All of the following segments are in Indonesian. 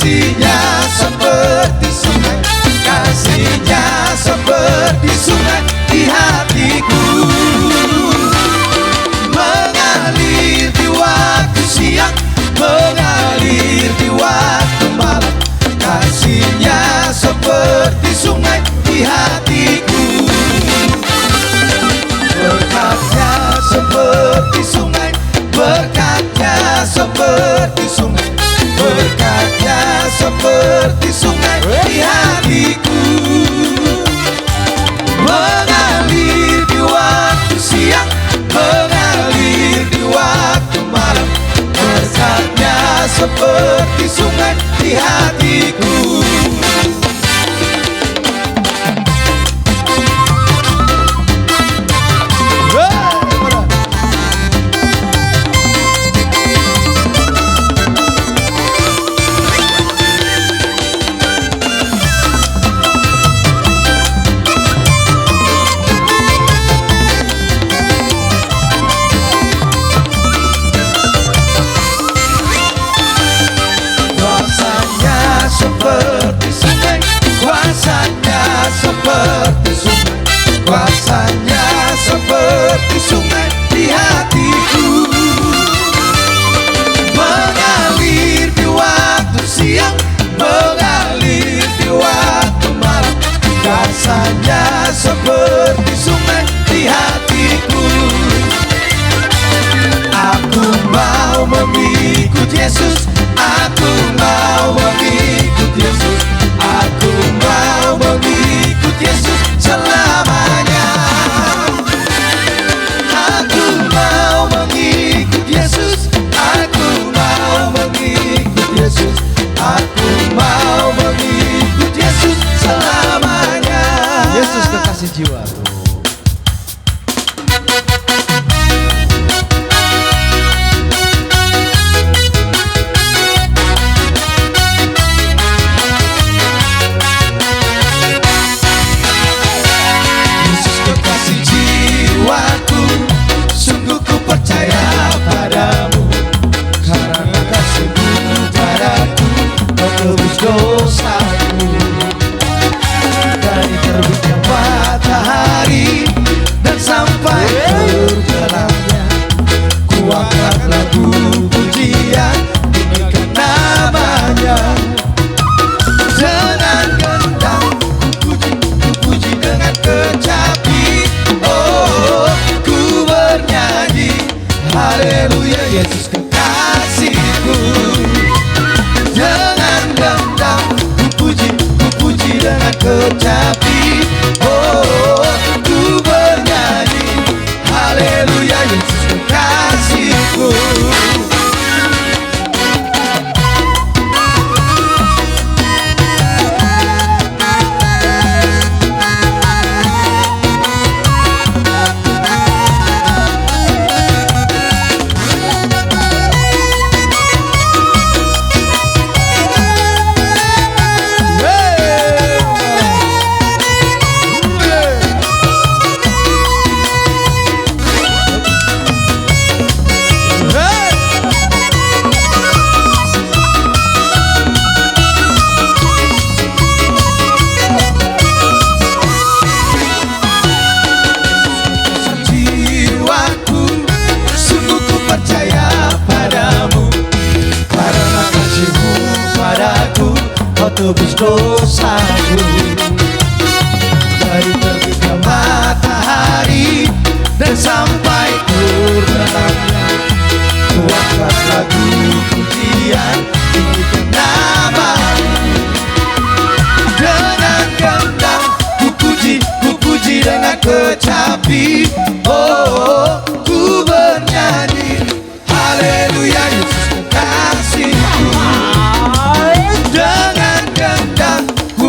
Kasihnya seperti sungai, kasihnya seperti sungai di hatiku, mengalir di waktu siang, mengalir di waktu malam. Kasihnya seperti sungai di hatiku, berkatnya seperti sungai, berkatnya seperti sungai, berkatnya seperti sungai di hatiku, mengalir di waktu siang, mengalir di waktu malam. Berkatnya seperti sungai di hatiku. Seperti sungai, kuasanya seperti sungai, kuasanya seperti sungai di hatiku, mengalir di waktu siang, mengalir di waktu malam. Kuasanya seperti sungai di hatiku. Aku mau mengikut Yesus, aku mau mengikut Yesus, aku mau mengikut Yesus selamanya. Aku mau mengikut Yesus, aku mau mengikut Yesus, aku mau mengikut Yesus selamanya. Yesus kekasih jiwaku. Sungguh ku percaya padamu, karena kasihmu padaku menebus dosaku. Dari terbitnya matahari dan sampai terbenamnya, ku angkat lagu pujian, tinggikan namanya. Dengan gendang puji dengan kecapi, oh ku bernyanyi haleluya Yesus kekasihku. Dengan gendang ku puji dengan kecapi, oh ku bernyanyi haleluya Yesus kekasihku. Tebus dosaku. Dari terbitnya matahari dan sampai terbenamnya, ku angkat lagu pujian, tinggikan namamu. Dengan gendang ku puji dengan kecapi, oh ku bernyanyi haleluya Yesus kekasihku. Dengan gendang ku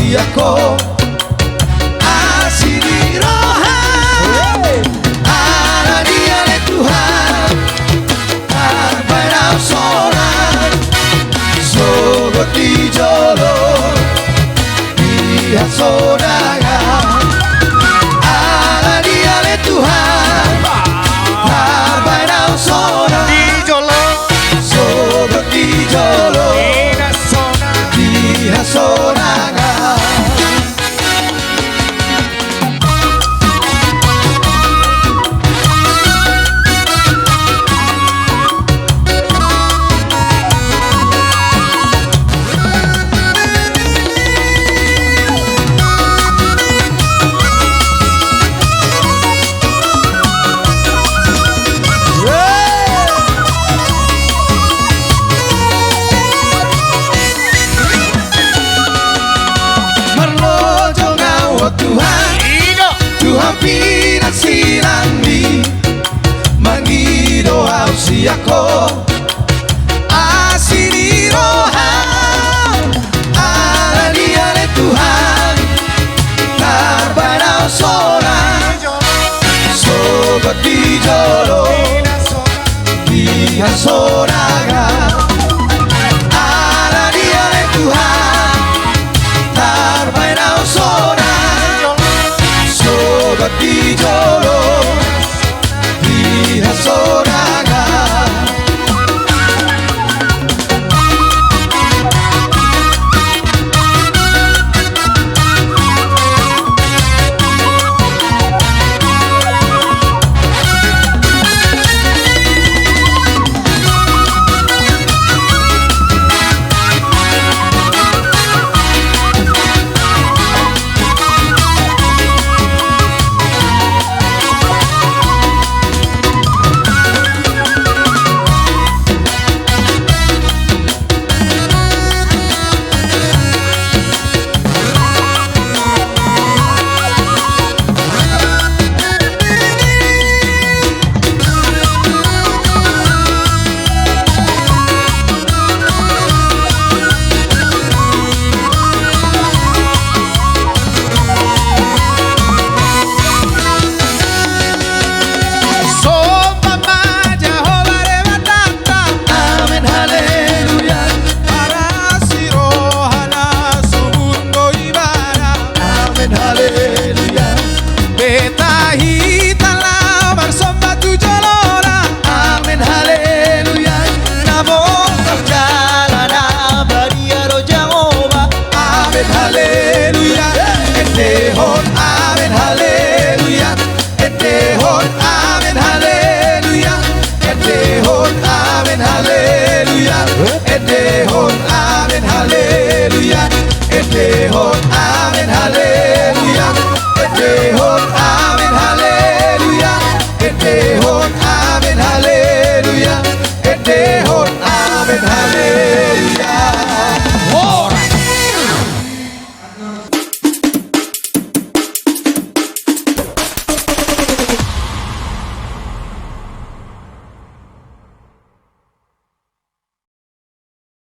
usiaku asini rohan ada dia le Tuhan arbaina soran sogo di jolo dia sonaga ada dia le Tuhan arbaina soran di jolo sogo di jolo dia sonaga Tuhan pina silangi mangido usiaku asini rohan ada dia le Tuhan arbaina soran sogo di jolo dia soran